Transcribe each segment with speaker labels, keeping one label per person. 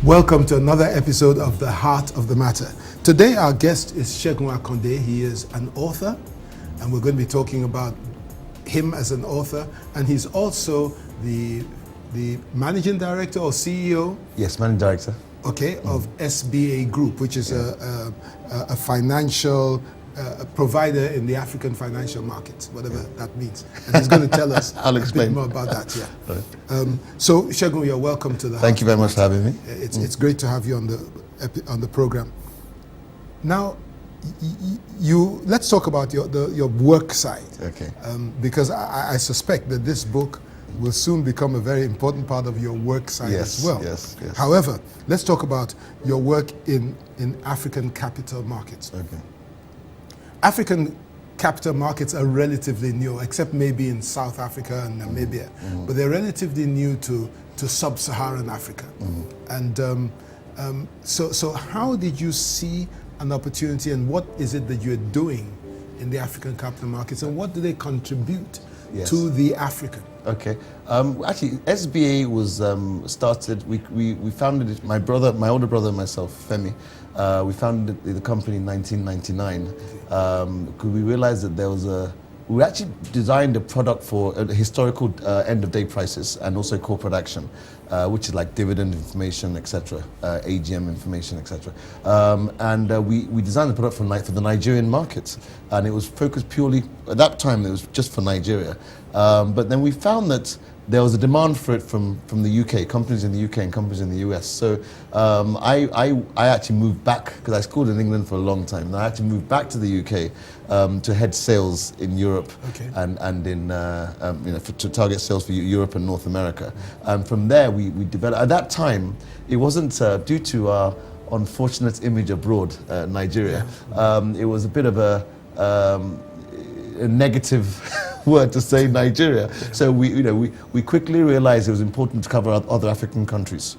Speaker 1: Welcome to another episode of The Heart of the Matter. Today our guest is Segun Akande. He is an author, and we're going to be talking about him as an author, and he's also the managing director or CEO?
Speaker 2: Yes, managing director.
Speaker 1: Okay, of SBA Group, which is a financial provider in the African financial markets, whatever that means. And he's going to tell us
Speaker 2: I'll explain
Speaker 1: a bit more about that. Yeah.
Speaker 2: Right.
Speaker 1: So Segun, you're welcome to the.
Speaker 2: Thank you very much for having me.
Speaker 1: It's great to have you on the program. Now, let's talk about your work side.
Speaker 2: Okay.
Speaker 1: Because I suspect that this book will soon become a very important part of your work side as well.
Speaker 2: Yes.
Speaker 1: However, let's talk about your work in African capital markets.
Speaker 2: Okay.
Speaker 1: African capital markets are relatively new, except maybe in South Africa and Namibia, but they're relatively new to sub-Saharan Africa. And so how did you see an opportunity, and what is it that you're doing in the African capital markets, and what do they contribute to the African?
Speaker 2: Okay. Actually, SBA was started. We founded it. My older brother, and myself, Femi. We founded the company in 1999 because we realized that we actually designed a product for historical end-of-day prices and also corporate action, which is like dividend information, etc., AGM information, etc. We designed the product for the Nigerian market, and it was focused purely, at that time it was just for Nigeria. But then we found that there was a demand for it from the UK, companies in the UK and companies in the US. So I actually moved back, because I schooled in England for a long time, and I actually moved back to the UK to head sales in Europe and in, to target sales for Europe and North America. And from there we developed, at that time, it wasn't due to our unfortunate image abroad, Nigeria, it was a bit of a negative word to say Nigeria. So we quickly realized it was important to cover other African countries.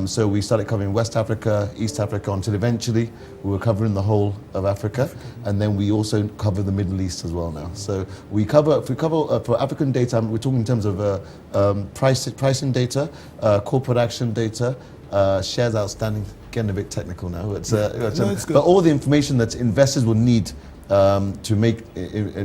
Speaker 2: So we started covering West Africa, East Africa, until eventually we were covering the whole of Africa, and then we also cover the Middle East as well now. So we cover for African data, we're talking in terms of pricing data, corporate action data, shares outstanding, getting a bit technical now, but all the information that investors will need to make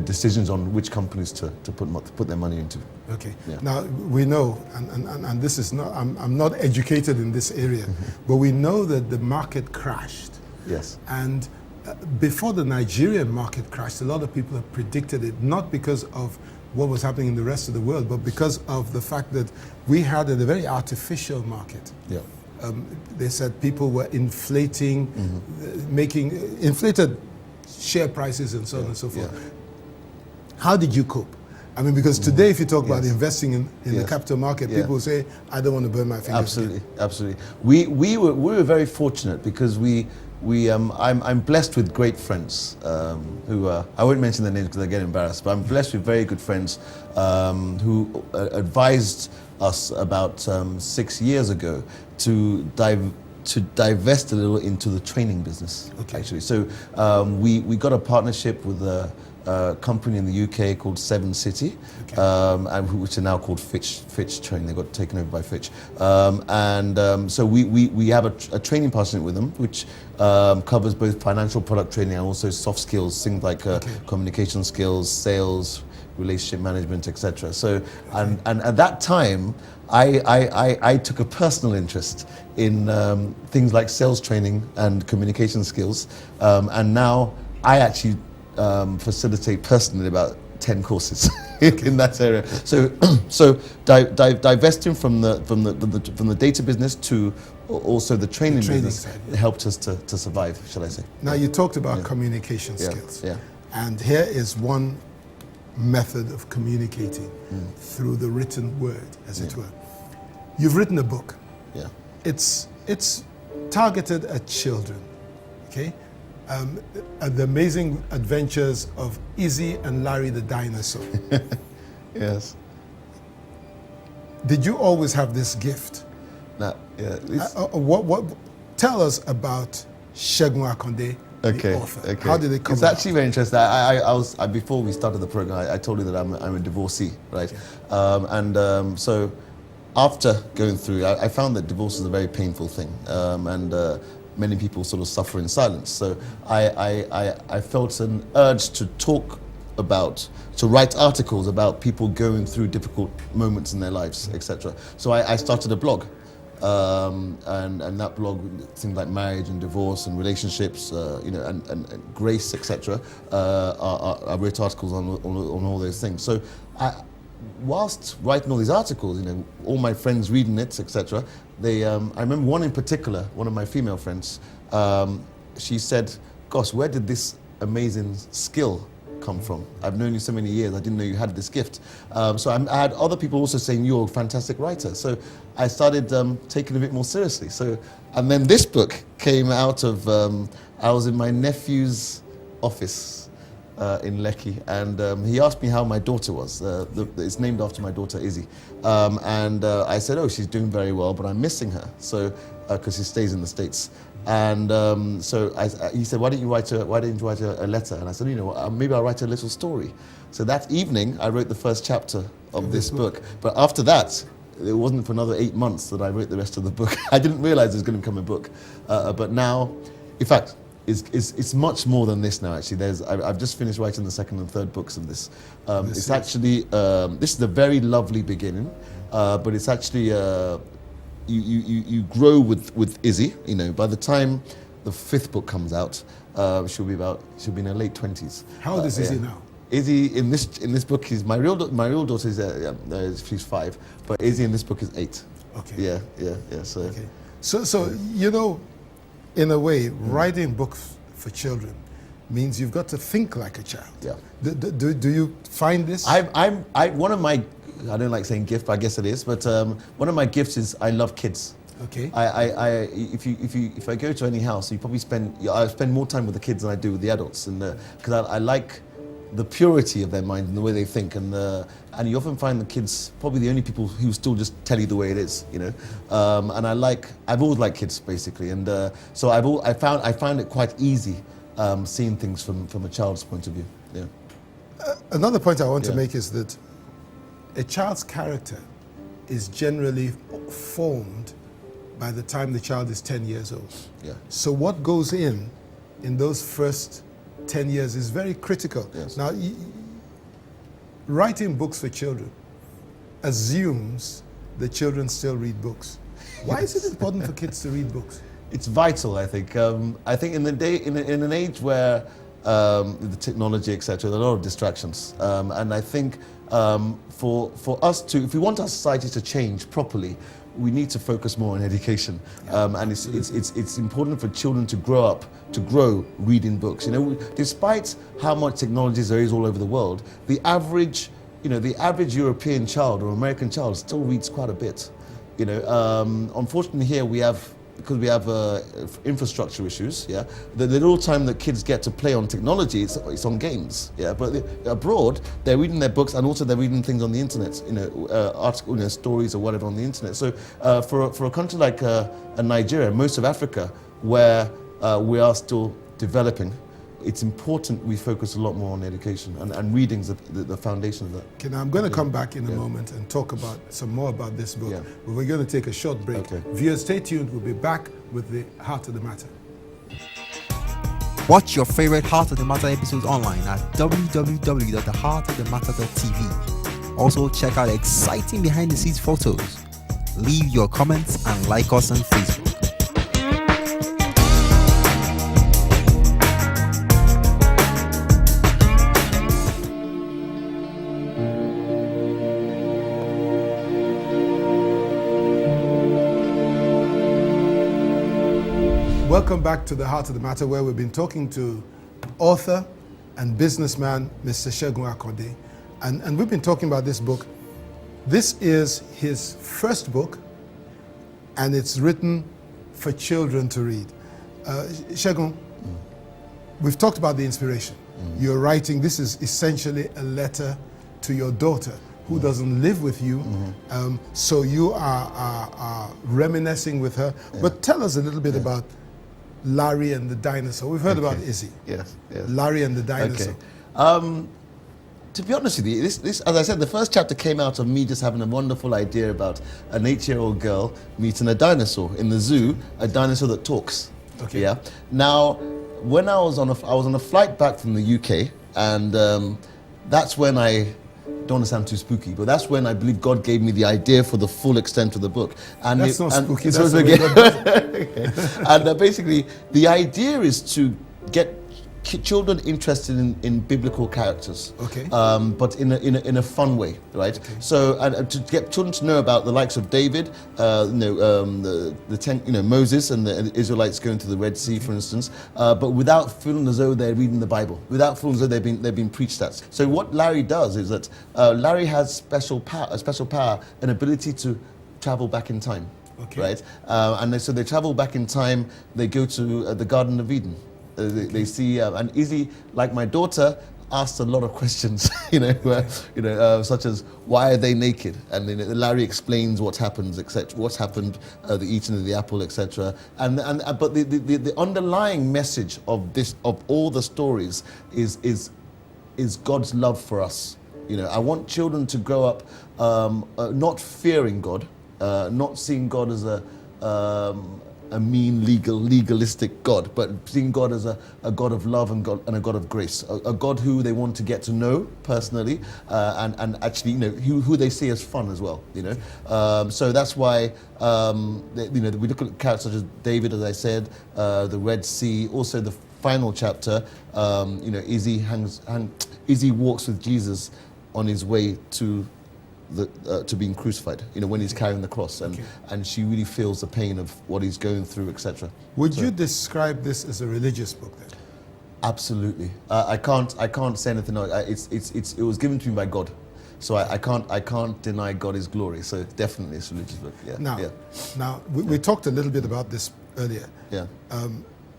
Speaker 2: decisions on which companies to put their money into.
Speaker 1: Okay. Yeah. Now we know, and this is not, I'm not educated in this area, but we know that the market crashed.
Speaker 2: Yes.
Speaker 1: And before the Nigerian market crashed, a lot of people have predicted it, not because of what was happening in the rest of the world, but because of the fact that we had a very artificial market.
Speaker 2: Yeah.
Speaker 1: They said people were inflating, making inflated share prices and so on and so forth. Yeah. How did you cope? I mean, because today, if you talk about investing in the capital market, people will say, "I don't want to burn my fingers."
Speaker 2: Absolutely. We were very fortunate because I'm blessed with great friends who I won't mention their names because I get embarrassed, but I'm blessed with very good friends who advised us about 6 years ago to divest a little into the training business, actually. So we got a partnership with a company in the UK called Seven City, which are now called Fitch Training. They got taken over by Fitch. So we have a training partnership with them, which covers both financial product training and also soft skills, things like communication skills, sales, relationship management, etc. So, and at that time, I took a personal interest in things like sales training and communication skills, and now I actually facilitate personally about 10 courses in that area. So divesting from the data business to also the training business side, helped us to survive, shall I say?
Speaker 1: Now you talked about communication skills, and here is one method of communicating through the written word, as it were. You've written a book.
Speaker 2: Yeah.
Speaker 1: It's targeted at children. Okay. The amazing adventures of Izzy and Larry the Dinosaur.
Speaker 2: Yes.
Speaker 1: Did you always have this gift?
Speaker 2: No. Yeah.
Speaker 1: Tell us about Segun Akande, the author. How did it come
Speaker 2: about? It's actually very interesting. I was before we started the program, I told you that I'm a divorcee, right? So after going through, I found that divorce is a very painful thing, and many people sort of suffer in silence. So I felt an urge to talk about, to write articles about people going through difficult moments in their lives, etc. So I started a blog, and that blog, things like marriage and divorce and relationships, and grace, etc. I wrote articles on all those things. So whilst writing all these articles, all my friends reading it, etc. I remember one in particular, one of my female friends. She said, "Gosh, where did this amazing skill come from? I've known you so many years. I didn't know you had this gift." So I had other people also saying, "You're a fantastic writer." So I started taking it a bit more seriously. And then this book came out of, I was in my nephew's office in Lekki, and he asked me how my daughter was. It's named after my daughter, Izzy. And I said, "Oh, she's doing very well, but I'm missing her." So, because she stays in the States. And he said, why don't you write a letter? And I said, maybe I'll write a little story. So that evening, I wrote the first chapter of this book. But after that, it wasn't for another 8 months that I wrote the rest of the book. I didn't realize it was going to become a book. But now, in fact, it's much more than this now, actually. I've just finished writing the second and third books of this. It's actually, this is a very lovely beginning, but it's actually, you grow with Izzy. By the time the fifth book comes out, she'll be in her late 20s.
Speaker 1: How old is Izzy now?
Speaker 2: Izzy in this book is my real daughter is she's 5, but Izzy in this book is 8.
Speaker 1: Okay.
Speaker 2: Yeah. So.
Speaker 1: Okay. So in a way, writing books for children means you've got to think like a child. Yeah. Do you find this?
Speaker 2: One of my, I don't like saying gift, but I guess it is. But one of my gifts is I love kids.
Speaker 1: Okay.
Speaker 2: If I go to any house, I spend more time with the kids than I do with the adults, and because I like the purity of their mind and the way they think, and you often find the kids probably the only people who still just tell you the way it is, and I've always liked kids basically, and so I found it quite easy seeing things from a child's point of view. Yeah.
Speaker 1: Another point I want to make is that a child's character is generally formed by the time the child is 10 years old.
Speaker 2: Yeah.
Speaker 1: So what goes in those first 10 years is very critical.
Speaker 2: Yes.
Speaker 1: Now, writing books for children assumes that children still read books. Why is it important for kids to read books?
Speaker 2: It's vital, I think. I think in an age where the technology, etc., there are a lot of distractions, and I think for us to, if we want our society to change properly, we need to focus more on education, and it's important for children to grow reading books. Despite how much technology there is all over the world, the average European child or American child still reads quite a bit. Unfortunately here because we have infrastructure issues, the little time that kids get to play on technology, it's on games, but abroad, they're reading their books and also they're reading things on the internet, articles, stories or whatever on the internet. So for a country like Nigeria, most of Africa, where we are still developing, it's important we focus a lot more on education, and reading's the foundation of that.
Speaker 1: Okay, now I'm going to come back in a moment and talk some more about this book, but we're going to take a short break.
Speaker 2: Okay.
Speaker 1: Viewers, stay tuned. We'll be back with the Heart of the Matter.
Speaker 3: Watch your favorite Heart of the Matter episodes online at www.theheartofthematter.tv. Also, check out exciting behind-the-scenes photos. Leave your comments and like us on Facebook.
Speaker 1: Welcome back to the Heart of the Matter, where we've been talking to author and businessman, Mr. Segun Akande. And we've been talking about this book. This is his first book, and it's written for children to read. Segun, we've talked about the inspiration. You're writing, this is essentially a letter to your daughter, who doesn't live with you, so you are reminiscing with her. But tell us a little bit about Larry and the Dinosaur. We've heard about Izzy.
Speaker 2: Yes.
Speaker 1: Larry and the Dinosaur.
Speaker 2: Okay. to be honest with you, this, as I said, the first chapter came out of me just having a wonderful idea about an 8-year-old girl meeting a dinosaur in the zoo, a dinosaur that talks.
Speaker 1: Okay.
Speaker 2: Yeah. Now, when I was on a flight back from the UK, and that's when I don't want to sound too spooky, but that's when I believe God gave me the idea for the full extent of the book. And
Speaker 1: That's not spooky.
Speaker 2: So
Speaker 1: That's the way God does it.
Speaker 2: and basically, the idea is to get children interested in biblical characters,
Speaker 1: Okay.
Speaker 2: but in a fun way, right?
Speaker 1: Okay.
Speaker 2: So, and to get children to know about the likes of David, Moses and the Israelites going to the Red Sea, for instance, but without feeling as though they're reading the Bible, without feeling as though they've been preached at. So what Larry does is that Larry has special power, an ability to travel back in time.
Speaker 1: Okay.
Speaker 2: Right? So they travel back in time. They go to the Garden of Eden. They see, and Izzy, like my daughter, asked a lot of questions, such as why are they naked, and then Larry explains what happens, etc. What's happened, the eating of the apple, etc. But the underlying message of all the stories is God's love for us. I want children to grow up not fearing God, not seeing God as a mean, legalistic God, but seeing God as a God of love and a God of grace, a God who they want to get to know personally, and actually, who they see as fun as well. So that's why we look at characters such as David, as I said, the Red Sea, also the final chapter. Izzy walks with Jesus on his way to being crucified, when he's carrying the cross, and she really feels the pain of what he's going through, etc.
Speaker 1: Would you describe this as a religious book then?
Speaker 2: Absolutely. I can't say anything else. It was given to me by God, so I can't deny God His glory. So definitely it's a religious book. Yeah.
Speaker 1: Now we talked a little bit about this earlier.
Speaker 2: Yeah.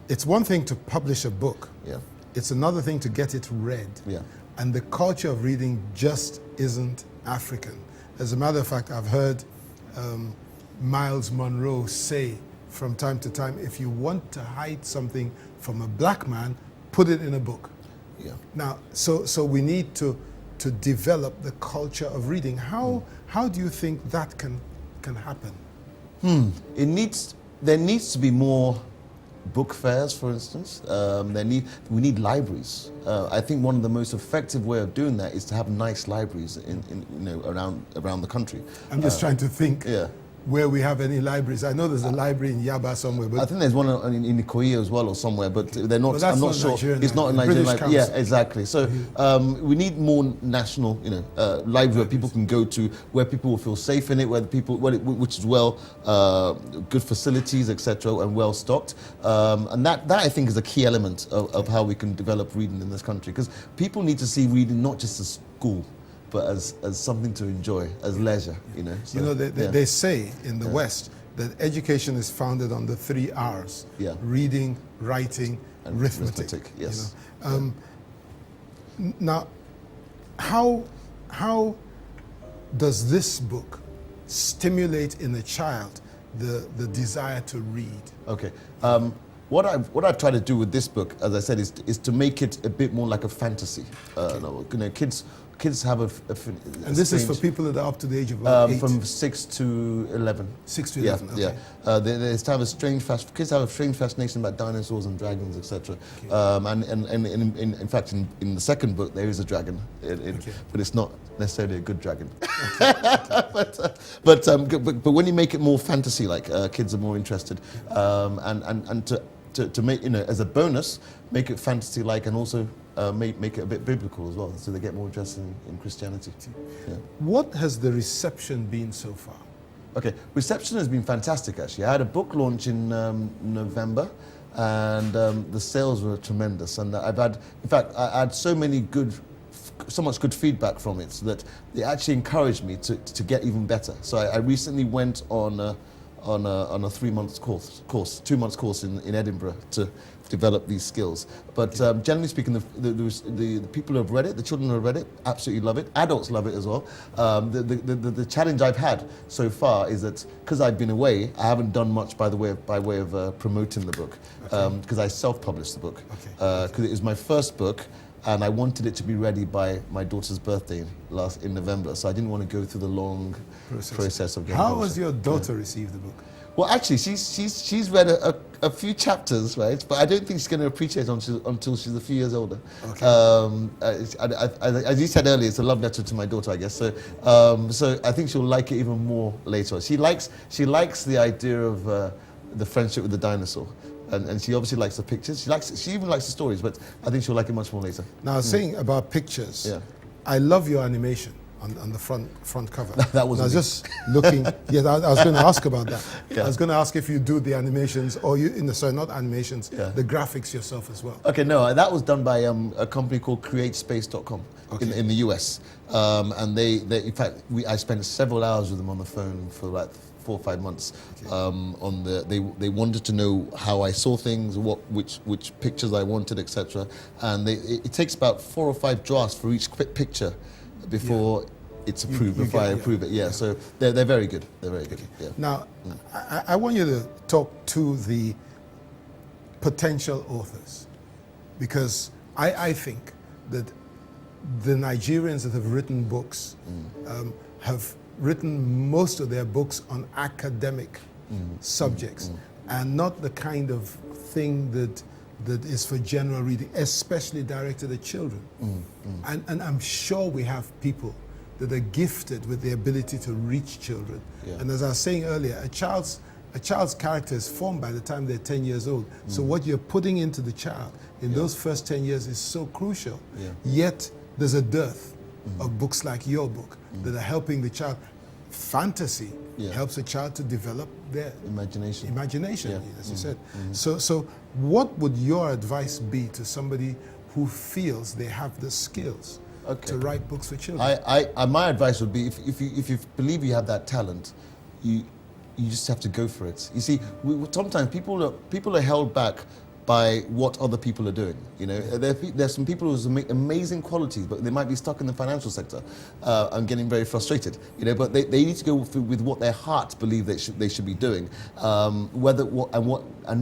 Speaker 1: It's one thing to publish a book.
Speaker 2: Yeah.
Speaker 1: It's another thing to get it read.
Speaker 2: Yeah.
Speaker 1: And the culture of reading just isn't African. As a matter of fact, I've heard Miles Monroe say from time to time, if you want to hide something from a black man, put it in a book.
Speaker 2: Yeah.
Speaker 1: Now, so we need to develop the culture of reading. How do you think that can happen?
Speaker 2: There needs to be more book fairs, for instance. We need libraries. I think one of the most effective way of doing that is to have nice libraries around the country.
Speaker 1: I'm just trying to think.
Speaker 2: Yeah.
Speaker 1: Where we have any libraries. I know there's a library in Yaba somewhere, but
Speaker 2: I think there's one in Ikoyi as well or somewhere, but they're not.
Speaker 1: Well,
Speaker 2: I'm not sure.
Speaker 1: Nigerian
Speaker 2: It's not a
Speaker 1: library.
Speaker 2: Nigerian library. Yeah, exactly. So we need more national, libraries where people can go to, where people will feel safe in it, which is good facilities, etc., and well stocked. And that I think is a key element of how we can develop reading in this country, because people need to see reading not just as school, but as something to enjoy, as leisure, So,
Speaker 1: they say in the West that education is founded on the 3 R's: reading, writing, and arithmetic.
Speaker 2: Yes.
Speaker 1: Now, how does this book stimulate in a child the desire to read?
Speaker 2: Okay. What I've tried to do with this book, as I said, is to make it a bit more like a fantasy novel. Kids have
Speaker 1: and this is for people that are up to the age of about 8?
Speaker 2: From 6 to 11.
Speaker 1: 6 to 11, okay.
Speaker 2: Yeah. Kids have a strange fascination about dinosaurs and dragons, etc. And in fact, in the second book, there is a dragon, but it's not necessarily a good dragon. But when you make it more fantasy-like, kids are more interested, and to make, as a bonus, make it fantasy-like, and also make it a bit biblical as well, so they get more interested in Christianity. Yeah.
Speaker 1: What has the reception been so far?
Speaker 2: Okay, reception has been fantastic, actually. I had a book launch in November, and the sales were tremendous. And I had so much good feedback from it, so that it actually encouraged me to get even better. So I recently went on a 3-month course, 2-month course in Edinburgh to develop these skills. But generally speaking, the people who have read it, the children who have read it, absolutely love it. Adults love it as well. The challenge I've had so far is that because I've been away, I haven't done much by way of promoting the book, because I self-published the book, because it was my first book. and I wanted it to be ready by my daughter's birthday in November. So I didn't want to go through the long process of getting
Speaker 1: How
Speaker 2: published.
Speaker 1: has your daughter received the book?
Speaker 2: Well, actually, she's read a few chapters, right? But I don't think she's going to appreciate it until she's a few years older.
Speaker 1: Okay.
Speaker 2: As you said earlier, it's a love letter to my daughter, I guess. So, so I think she'll like it even more later. She likes the idea of the friendship with the dinosaur, and she obviously likes the pictures. She even likes the stories, but I think she'll like it much more later.
Speaker 1: Now, saying about pictures,
Speaker 2: Yeah.
Speaker 1: I love your animation on the front cover.
Speaker 2: That was
Speaker 1: I was
Speaker 2: me.
Speaker 1: just looking. Yeah, I was going to ask about that.
Speaker 2: Yeah.
Speaker 1: I was going to ask if you do the animations, or sorry, not animations,
Speaker 2: Yeah.
Speaker 1: the graphics yourself as well.
Speaker 2: Okay, no, that was done by a company called CreateSpace.com in the US, and they in fact I spent several hours with them on the phone for like 4 or 5 months. They wanted to know how I saw things, which pictures I wanted, etc. And it takes about 4 or 5 drafts for each picture before it's approved. Before I approve it, yeah. So they're very good. They're very good. Yeah.
Speaker 1: Now, I want you to talk to the potential authors, because I think that the Nigerians that have written books have written most of their books on academic subjects and not the kind of thing that is for general reading, especially directed at children. And I'm sure we have people that are gifted with the ability to reach children.
Speaker 2: Yeah.
Speaker 1: And as I was saying earlier, a child's character is formed by the time they're 10 years old. So what you're putting into the child in those first 10 years is so crucial.
Speaker 2: Yeah.
Speaker 1: Yet there's a dearth of books like your book that are helping the child. Fantasy helps a child to develop their
Speaker 2: Imagination,
Speaker 1: as you said. So what would your advice be to somebody who feels they have the skills to write books for children?
Speaker 2: My advice would be, if you believe you have that talent, you just have to go for it. You see, sometimes people are held back by what other people are doing. You know, there's some people who have amazing qualities, but they might be stuck in the financial sector and getting very frustrated. You know, but they need to go with what their hearts believe they should be doing, and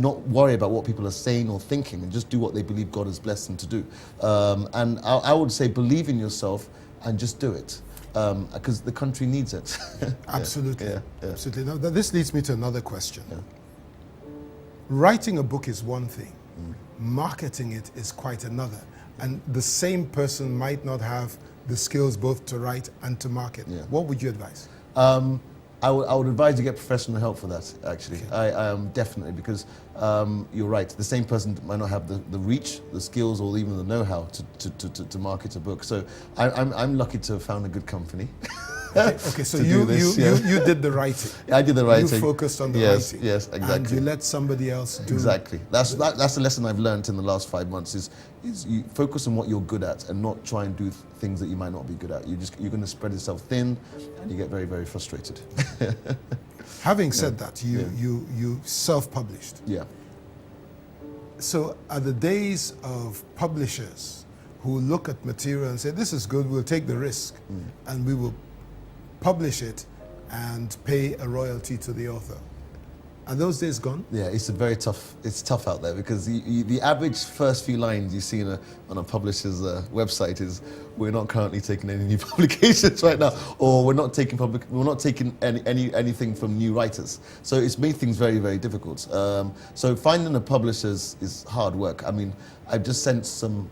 Speaker 2: not worry about what people are saying or thinking, and just do what they believe God has blessed them to do. And I would say, believe in yourself and just do it. Because the country needs it.
Speaker 1: Absolutely.
Speaker 2: Yeah.
Speaker 1: Absolutely. Now, this leads me to another question. Yeah. Writing a book is one thing. Marketing it is quite another. And the same person might not have the skills both to write and to market. Yeah. What would you advise?
Speaker 2: I would advise you get professional help for that, actually. Okay. Definitely, because you're right. The same person might not have the reach, the skills, or even the know-how to market a book. So I'm lucky to have found a good company.
Speaker 1: Okay, so you did the writing.
Speaker 2: I did the writing.
Speaker 1: You focused on the writing.
Speaker 2: Yes, exactly.
Speaker 1: And you let somebody else do.
Speaker 2: Exactly. That's the lesson I've learned in the last 5 months. Is you focus on what you're good at and not try and do things that you might not be good at. You're going to spread yourself thin, and you get very, very frustrated.
Speaker 1: Having said that, you self-published.
Speaker 2: Yeah.
Speaker 1: So are the days of publishers who look at material and say, this is good, we'll take the risk, and we will publish it and pay a royalty to the author. Are those days gone?
Speaker 2: Yeah, it's tough out there, because the average first few lines you see on a publisher's website is, we're not currently taking any new publications right now, or we're not taking anything from new writers. So it's made things very, very difficult. So finding a publisher is hard work. I mean, I've just sent some.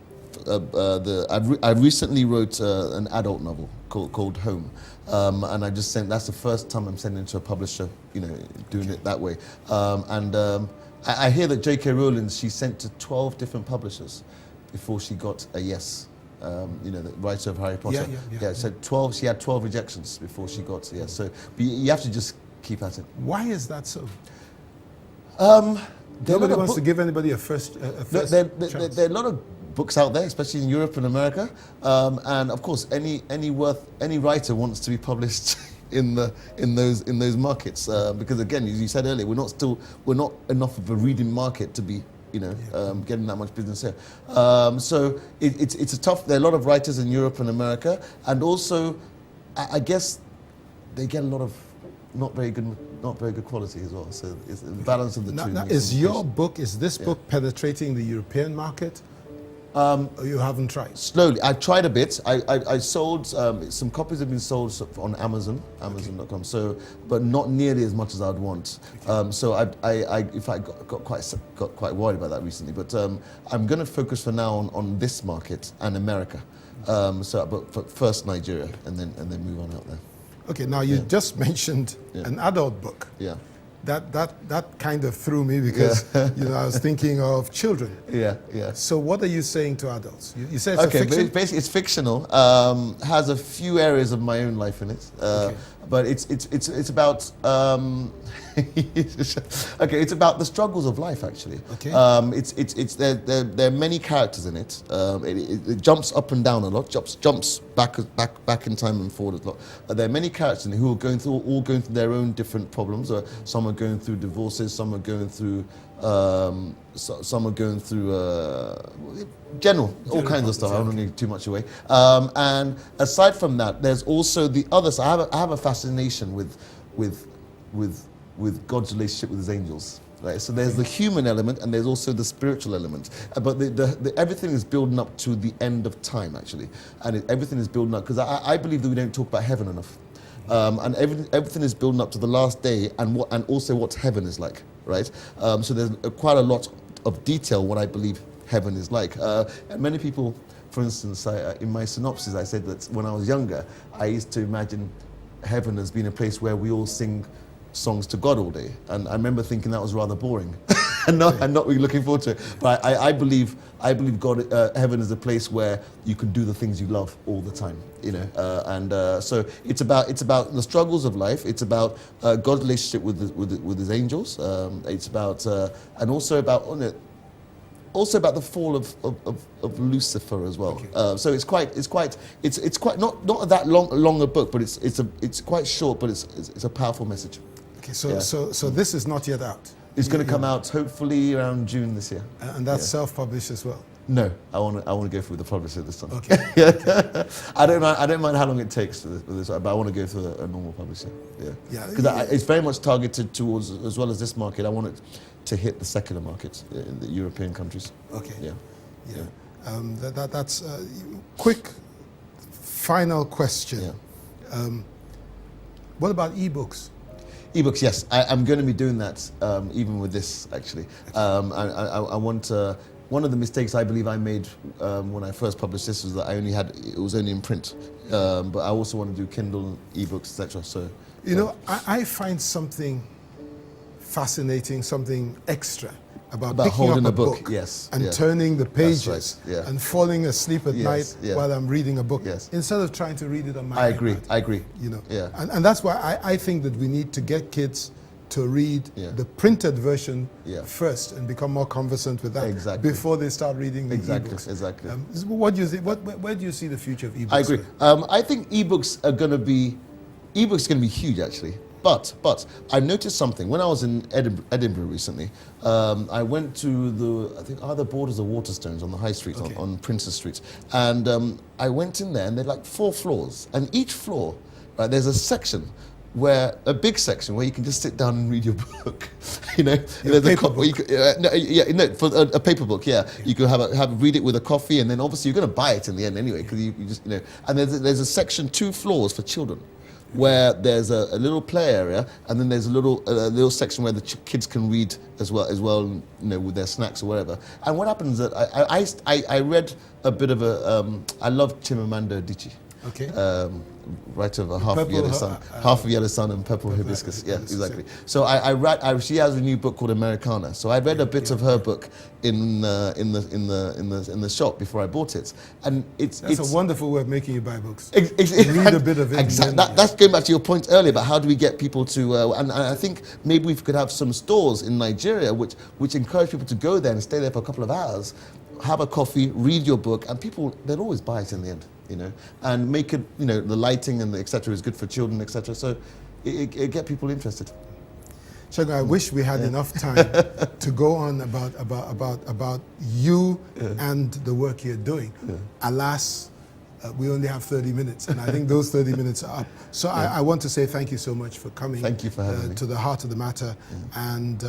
Speaker 2: I recently wrote an adult novel called Home, and I just sent. That's the first time I'm sending it to a publisher, doing it that way. I hear that J.K. Rowling, she sent to 12 different publishers before she got a yes. The writer of Harry Potter. Yeah. So 12. She had 12 rejections before she got a yes. So you have to just keep at it.
Speaker 1: Why is that so?
Speaker 2: Nobody
Speaker 1: wants to give anybody a first chance.
Speaker 2: There are a lot of books out there, especially in Europe and America, and of course, any writer wants to be published in those markets, because again, as you said earlier, we're not enough of a reading market to be getting that much business here. So it's a tough. There are a lot of writers in Europe and America, and also, I guess they get a lot of not very good quality as well. So it's the balance of the two.
Speaker 1: Now, is this book penetrating the European market? Or you haven't tried?
Speaker 2: Slowly. I tried a bit. I sold, some copies have been sold on Amazon, Amazon.com, so, but not nearly as much as I'd want. So in fact, got quite worried about that recently, but I'm going to focus for now on this market and America. But first Nigeria, and then move on out there.
Speaker 1: Okay, now you just mentioned an adult book.
Speaker 2: Yeah.
Speaker 1: That kind of threw me because I was thinking of children.
Speaker 2: Yeah.
Speaker 1: So what are you saying to adults? You said it's a fiction?
Speaker 2: Basically it's fictional. Has a few areas of my own life in it. But it's about it's about the struggles of life actually.
Speaker 1: Okay.
Speaker 2: There are many characters in it. It jumps up and down a lot. Jumps back in time and forward a lot. There are many characters in it who are all going through their own different problems. Some are going through divorces. Some are going through general all kinds of stuff. I don't want to give too much away. And aside from that, there's also the other side. I have a fascination with God's relationship with His angels. Right. So there's the human element, and there's also the spiritual element. But everything is building up to the end of time, actually, and everything is building up because I believe that we don't talk about heaven enough. And everything is building up to the last day, and also what heaven is like, right? So there's quite a lot of detail what I believe heaven is like. And many people, for instance, in my synopsis, I said that when I was younger, I used to imagine heaven as being a place where we all sing songs to God all day, and I remember thinking that was rather boring, and not really looking forward to it. But I believe God, heaven is a place where you can do the things you love all the time, so it's about the struggles of life. It's about God's relationship with His angels. It's about and also about the fall of Lucifer as well. Okay. So it's quite not that long a book, but it's quite short, but it's a powerful message.
Speaker 1: Okay, so this is not yet out.
Speaker 2: It's going to come out hopefully around June this year.
Speaker 1: And that's self-published as well.
Speaker 2: No, I want to go through the publisher this time.
Speaker 1: Okay.
Speaker 2: Okay. I don't mind how long it takes with this, but I want to go through a normal publisher. Yeah. Because it's very much targeted towards, as well as this market. I want it to hit the secular markets in the European countries.
Speaker 1: Okay.
Speaker 2: Yeah.
Speaker 1: That's quick. Final question.
Speaker 2: Yeah.
Speaker 1: What about ebooks?
Speaker 2: Ebooks, yes. I'm going to be doing that even with this, actually. I want one of the mistakes I believe I made when I first published this was that it was only in print. But I also want to do Kindle, ebooks, etc. So,
Speaker 1: I find something fascinating, something extra about picking
Speaker 2: holding
Speaker 1: up
Speaker 2: a book, yes,
Speaker 1: and turning the pages
Speaker 2: right,
Speaker 1: and falling asleep at night while I'm reading a book,
Speaker 2: yes,
Speaker 1: instead of trying to read it on my
Speaker 2: iPad. I agree.
Speaker 1: And that's why I think that we need to get kids to read the printed version first and become more conversant with that before they start reading the ebooks.
Speaker 2: Exactly.
Speaker 1: What do you think? Where do you see the future of ebooks?
Speaker 2: I agree. I think ebooks are going to be huge, actually. But I noticed something. When I was in Edinburgh recently, I went to I think the borders of Waterstones on the High Street, on Princes Street. And I went in there, and there are like 4 floors. And each floor, there's a big section where you can just sit down and read your book. There's a for a paper book. Yeah, you can read it with a coffee, and then obviously you're going to buy it in the end anyway, because you just And there's a section 2 floors for children, where there's a little play area, and then there's a little section where the kids can read as well, with their snacks or whatever. And what happens is that I read a bit of I love Chimamanda Adichie.
Speaker 1: Okay.
Speaker 2: Writer of Half of Yellow Sun and Purple Hibiscus. Yeah, exactly. So she has a new book called Americana. So I read a bit of her book in the shop before I bought it, and it's
Speaker 1: a wonderful way of making you buy books.
Speaker 2: Read
Speaker 1: a bit of it.
Speaker 2: Exactly. That's going back to your point earlier about how do we get people to, and I think maybe we could have some stores in Nigeria which encourage people to go there and stay there for a couple of hours, have a coffee, read your book, and they'll always buy it in the end. And make it, the lighting and the etc. is good for children, etc. So it get people interested.
Speaker 1: Segun, I wish we had enough time to go on about you and the work you're doing. Yeah. Alas, we only have 30 minutes, and I think those 30 minutes are up. So I want to say thank you so much for coming.
Speaker 2: Thank you for having me.
Speaker 1: To the heart of the matter, and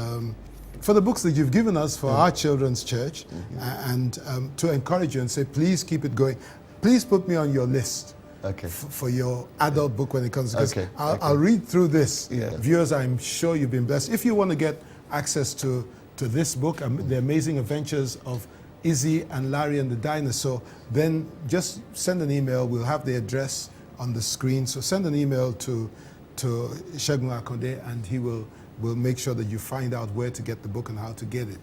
Speaker 1: for the books that you've given us for our children's church, and to encourage you and say, please keep it going. Please put me on your list.
Speaker 2: Okay.
Speaker 1: For your adult book when it comes, because
Speaker 2: Okay.
Speaker 1: I'll read through this.
Speaker 2: Yeah.
Speaker 1: Viewers, I'm sure you've been blessed. If you want to get access to this book, The Amazing Adventures of Izzy and Larry and the Dinosaur, then just send an email. We'll have the address on the screen. So send an email to Segun Akande, and he will make sure that you find out where to get the book and how to get it.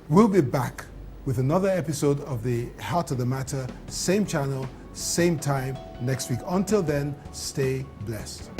Speaker 1: We'll be back with another episode of the Heart of the Matter, same channel, same time next week. Until then, stay blessed.